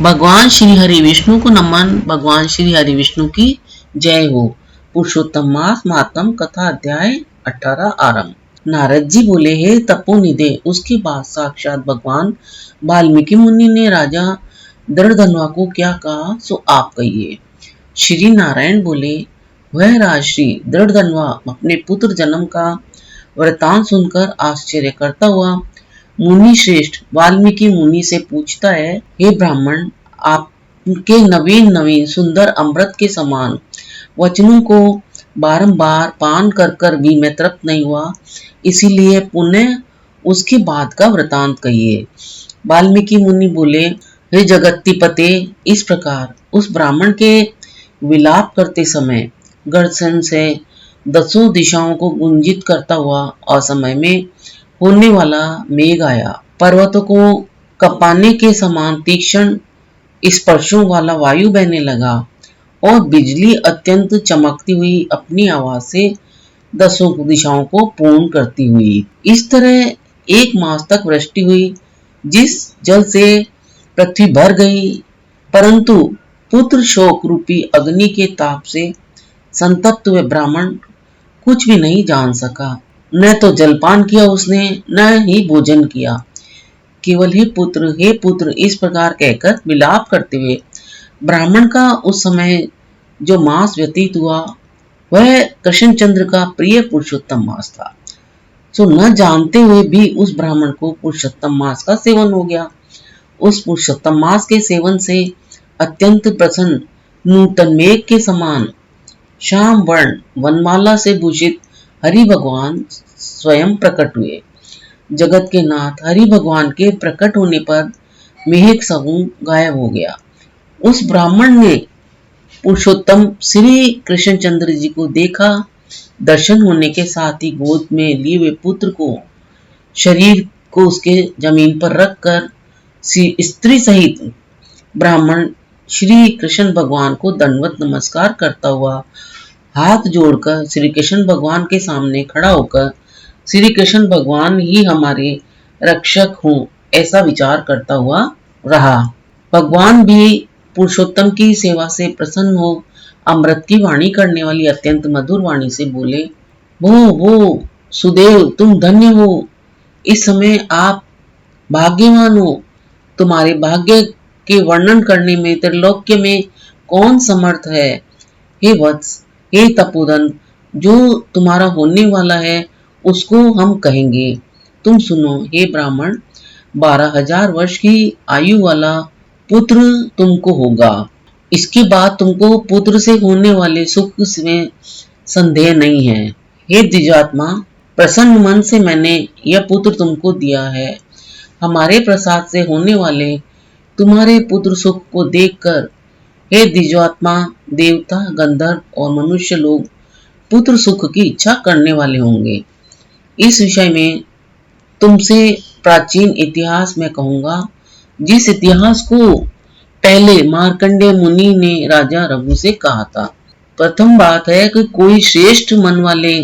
भगवान श्री हरि विष्णु को नमन। भगवान श्री हरि विष्णु की जय हो। पुरुषोत्तम मास महात्म कथा अध्याय 18 आरंभ। नारद जी बोले, हे तपोनिधे। उसके बाद साक्षात भगवान वाल्मीकि मुनि ने राजा दृढ़धनवा को क्या कहा सो आप कहिए। श्री नारायण बोले, वह राजश्री दृढ़धनवा अपने पुत्र जन्म का वृतांत सुनकर आश्चर्य करता हुआ मुनि श्रेष्ठ वाल्मीकि मुनि से पूछता है, हे ब्राह्मण, आपके नवीन नवीन सुंदर अमृत के समान वचनों को बारंबार पान कर कर भी मैं तृप्त नहीं हुआ, इसीलिए पुनः उसके बाद का वृतांत कहिए। वाल्मीकि मुनि बोले, हे जगत्तिपते, इस प्रकार उस ब्राह्मण के विलाप करते समय गर्जन से दसों दिशाओं को गुंजित करता हुआ असमय में होने वाला मेघ आया। पर्वतों को कपाने के समान तीक्ष्ण स्पर्शों वाला वायु बहने लगा और बिजली अत्यंत चमकती हुई अपनी आवाज से दसों दिशाओं को पूर्ण करती हुई। इस तरह 1 मास तक वृष्टि हुई, जिस जल से पृथ्वी भर गई, परंतु पुत्र शोक रूपी अग्नि के ताप से संतप्त हुए ब्राह्मण कुछ भी नहीं जान सका। न तो जलपान किया उसने, न ही भोजन किया। केवल हे पुत्र इस प्रकार कहकर विलाप करते हुए ब्राह्मण का उस समय जो मास व्यतीत हुआ वह कृष्णचंद्र का प्रिय पुरुषोत्तम मास था। सो न जानते हुए भी उस ब्राह्मण को पुरुषोत्तम मास का सेवन हो गया। उस पुरुषोत्तम मास के सेवन से अत्यंत प्रसन्न नूतन मेघ के समान श्याम वर्ण वनमाला से भूषित हरि भगवान स्वयं प्रकट हुए। जगत के नाथ हरि भगवान के प्रकट होने पर मेघ समूह गायब हो गया। उस ब्राह्मण ने पुरुषोत्तम श्री कृष्णचंद्र जी को देखा। दर्शन होने के साथ ही गोद में लिए हुए पुत्र को शरीर को उसके जमीन पर रखकर स्त्री सहित ब्राह्मण श्री कृष्ण भगवान को दंडवत नमस्कार करता हुआ हाथ जोड़कर श्री कृष्ण भगवान के सामने खड़ा होकर श्री कृष्ण भगवान ही हमारे रक्षक हों ऐसा विचार करता हुआ रहा। भगवान भी पुरुषोत्तम की सेवा से प्रसन्न हो अमृत की वाणी करने वाली अत्यंत मधुर वाणी से बोले, वो सुदेव, तुम धन्य हो। इस समय आप भाग्यवान हो। तुम्हारे भाग्य के वर्णन करने में त्रिलोक्य में कौन समर्थ है। हे वत्स, हे तपोधन, जो तुम्हारा होने वाला है उसको हम कहेंगे। तुम सुनो, हे ब्राह्मण, 12,000 वर्ष की आयु वाला पुत्र तुमको होगा। इसके बाद तुमको पुत्र से होने वाले सुख में संदेह नहीं है। हे द्विजात्मा, प्रसन्न मन से मैंने यह पुत्र तुमको दिया है। हमारे प्रसाद से होने वाले तुम्हारे पुत्र सुख को देखकर हे द्विजात्मा, देवता, गंधर्व और मनुष्य लोग पुत्र सुख की इच्छा करने वाले होंगे। इस विषय में तुमसे प्राचीन इतिहास में कहूंगा, जिस इतिहास को पहले मार्कंडेय मुनि ने राजा रघु से कहा था। प्रथम बात है कि कोई श्रेष्ठ मन वाले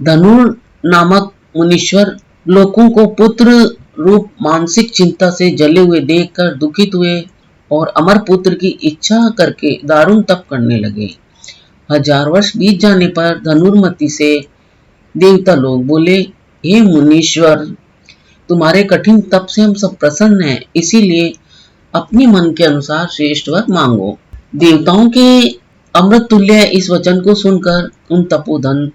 धनुर नामक मुनीश्वर लोगों को पुत्र रूप मानसिक चिंता से जले हुए देखकर दुखित हुए और अमर पुत्र की इच्छा करके दारुण तप करने लगे। 1000 वर्ष बीत जाने पर धनुर्मति से देवता लोग बोले, हे मुनीश्वर, तुम्हारे कठिन तप से हम सब प्रसन्न हैं, इसीलिए अपने मन के अनुसार श्रेष्ठ वर मांगो। देवताओं के अमृत तुल्य इस वचन को सुनकर उन तपोधन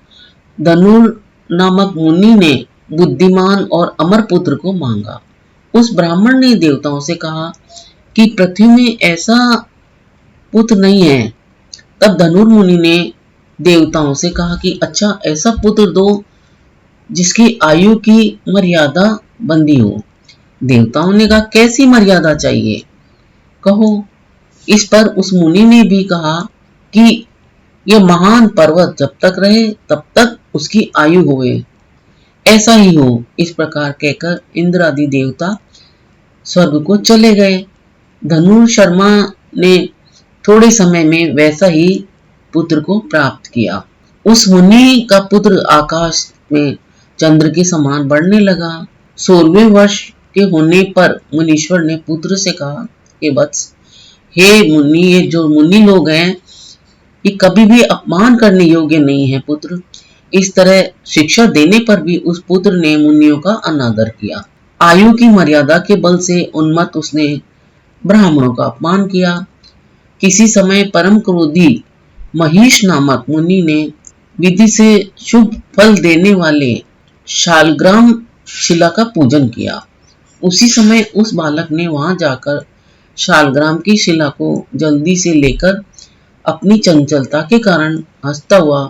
धनुर नामक मुनि ने बुद्धिमान और अमर पुत्र को मांगा। उस ब्राह्मण ने देवताओं से कहा कि पृथ्वी में ऐसा पुत्र नहीं है। तब धनुर मुनि ने देवताओं से कहा कि अच्छा, ऐसा पुत्र दो जिसकी आयु की मर्यादा बंदी हो। देवताओं ने कहा, कैसी मर्यादा चाहिए, कहो। इस पर उस मुनि ने भी कहा कि यह महान पर्वत जब तक रहे तब तक उसकी आयु होवे, ऐसा ही हो। इस प्रकार कहकर इंद्र आदि देवता स्वर्ग को चले गए। धनुर शर्मा ने थोड़े समय में वैसा ही पुत्र को प्राप्त किया। उस मुनि का पुत्र आकाश में चंद्र के समान बढ़ने लगा। 16वें वर्ष के होने पर मुनीश्वर ने पुत्र से कहा, हे वत्स, हे मुनि, ये जो मुनि लोग हैं ये कभी भी अपमान करने योग्य नहीं है पुत्र। इस तरह शिक्षा देने पर भी उस पुत्र ने मुनियों का अनादर किया। आयु की मर्यादा के बल से उन्मत्त उसने ब्राह्मणों का अपमान किया। किसी समय परम क्रोधी महिष नामक मुनि ने विधि से शुभ फल देने वाले शालग्राम शिला का पूजन किया। उसी समय उस बालक ने वहां जाकर शालग्राम की शिला को जल्दी से लेकर अपनी चंचलता के कारण हंसता हुआ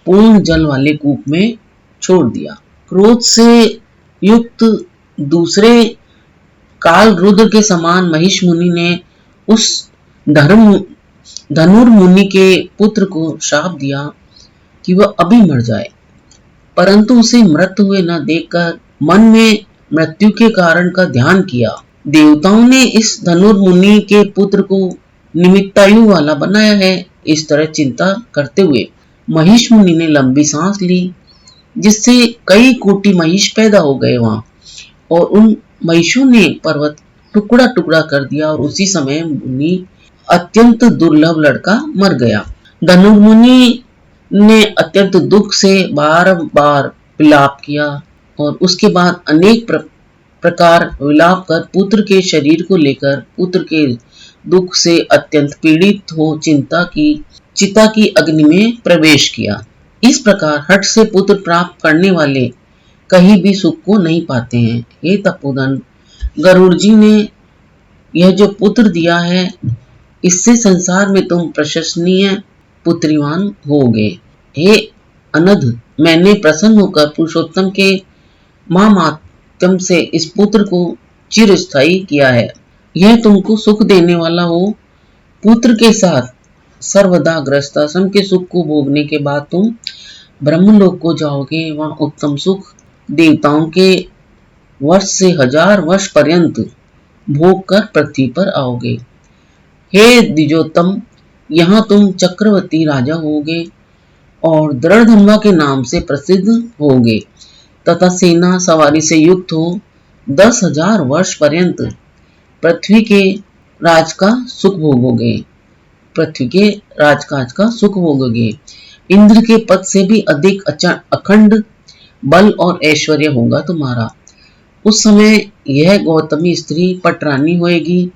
पूर्ण जल वाले कूप में छोड़ दिया। क्रोध से युक्त दूसरे काल रुद्र के समान महिष मुनि ने उस धनुर्मुनि के पुत्र को शाप दिया कि वह अभी मर जाए, परंतु उसे मृत हुए न देखकर मन में मृत्यु के कारण का ध्यान किया। देवताओं ने इस धनुर्मुनि के पुत्र को निमित्तायु वाला बनाया है। इस तरह चिंता करते हुए महिष मुनि ने लंबी सांस ली, जिससे कई कोटि महिष पैदा हो गए वहां, और उन महिषों ने पर्वत टुकड़ा टुकड़ा कर दिया, और उसी समय मुनि अत्यंत दुर्लभ लड़का मर गया। धनुर्मुनि ने अत्यंत दुख से बार बार विलाप किया, और उसके बाद अनेक प्रकार विलाप कर पुत्र के शरीर को लेकर पुत्र के दुख से अत्यंत पीड़ित हो चिता की अग्नि में प्रवेश किया। इस प्रकार हठ से पुत्र प्राप्त करने वाले कहीं भी सुख को नहीं पाते हैं। हे तपोधन, गरुड़ जी ने यह जो पुत्र दिया है, इससे संसार में तुम प्रशंसनीय पुत्रीवान होगे। हे अनध, मैंने प्रसन्न होकर पुरुषोत्तम के महामात्यम से इस पुत्र को चिरस्थायी किया है। यह तुमको सुख देने वाला हो। पुत्र के साथ सर्वदा गृहस्थाश्रम के सुख को भोगने के बाद तुम ब्रह्मलोक को जाओगे। वहां उत्तम सुख देवताओं के वर्ष से 1000 वर्ष पर्यंत भोग कर पृथ्वी पर आओगे। हे द्विजोत्तम, यहाँ तुम चक्रवर्ती राजा होगे और दृढ़धन्वा के नाम से प्रसिद्ध होगे तथा सेना सवारी से युक्त हो 10,000 वर्ष पर्यंत पृथ्वी के राज का सुख भोगोगे। पृथ्वी के राजकाज का सुख भोगोगे। इंद्र के पद से भी अधिक अखंड बल और ऐश्वर्य होगा तुम्हारा। उस समय यह गौतमी स्त्री पटरानी होएगी,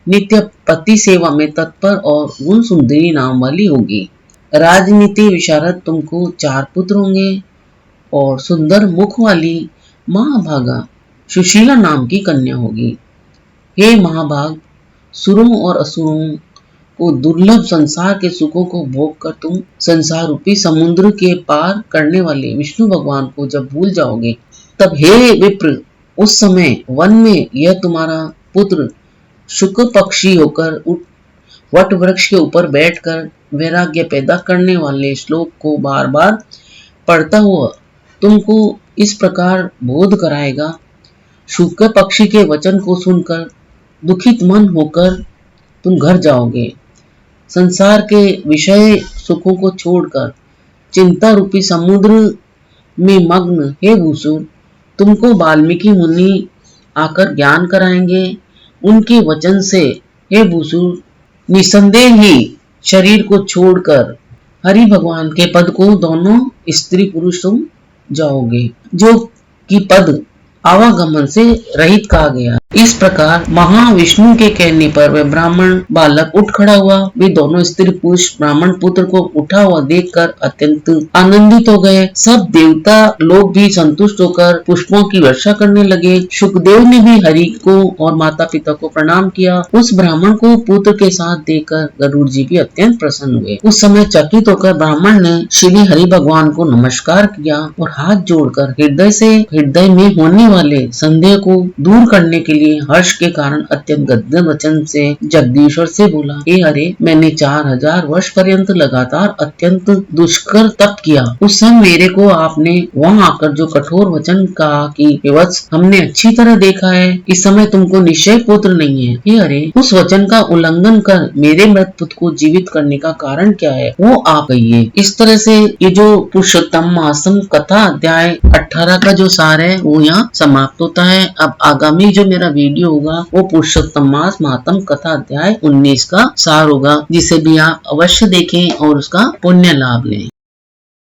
नित्य पति सेवा में तत्पर और गुण सुंदरी नाम वाली होगी। राजनीति विशारद तुमको 4 पुत्र होंगे और सुंदर मुख वाली महाभागा सुशीला नाम की कन्या होगी। हे महाभाग, सुरों और असुरों को दुर्लभ संसार के सुखों को भोग कर तुम संसार रूपी समुद्र के पार करने वाले विष्णु भगवान को जब भूल जाओगे, तब हे विप्र, उस समय वन में यह तुम्हारा पुत्र शुक्ल पक्षी होकर वट वृक्ष के ऊपर बैठकर वैराग्य पैदा करने वाले श्लोक को बार बार पढ़ता हुआ तुमको इस प्रकार बोध कराएगा। शुक्ल पक्षी के वचन को सुनकर दुखित मन होकर तुम घर जाओगे। संसार के विषय सुखों को छोड़कर चिंता रूपी समुद्र में मग्न हे भूसुर, तुमको वाल्मीकि मुनि आकर ज्ञान कराएंगे। उनके वचन से हे भूसुर, निसंदेह ही शरीर को छोड़कर हरि भगवान के पद को दोनों स्त्री पुरुष तुम जाओगे, जो कि पद आवागमन से रहित कहा गया। इस प्रकार महाविष्णु के कहने पर वह ब्राह्मण बालक उठ खड़ा हुआ। वे दोनों स्त्री पुरुष ब्राह्मण पुत्र को उठा हुआ देखकर अत्यंत आनंदित हो गए। सब देवता लोग भी संतुष्ट होकर पुष्पों की वर्षा करने लगे। शुकदेव ने भी हरि को और माता पिता को प्रणाम किया। उस ब्राह्मण को पुत्र के साथ देखकर गरुड़ जी भी अत्यंत प्रसन्न हुए। उस समय चकित होकर ब्राह्मण ने श्री हरि भगवान को नमस्कार किया और हाथ जोड़कर हृदय में होने वाले संदेह को दूर करने के लिए हर्ष के कारण अत्यंत गद्य वचन से जगदीश्वर से बोला, हे हरे, मैंने 4000 वर्ष पर्यंत लगातार अत्यंत दुष्कर तप किया। उस समय मेरे को आपने वहां आकर जो कठोर वचन कहा कि विवत्स, हमने अच्छी तरह देखा है इस समय तुमको निश्चय पुत्र नहीं है। हे हरे, उस वचन का उल्लंघन कर मेरे मृत पुत्र को जीवित करने का कारण क्या है, वो आप कहिए। इस तरह से ये जो पुरुषोत्तम मासम कथा अध्याय 18 का जो सार है वो यहाँ समाप्त होता है। अब आगामी जो मेरा वीडियो होगा वो पुरुषोत्तम मास महात्म कथा अध्याय 19 का सार होगा, जिसे भी आप अवश्य देखें और उसका पुण्य लाभ लें।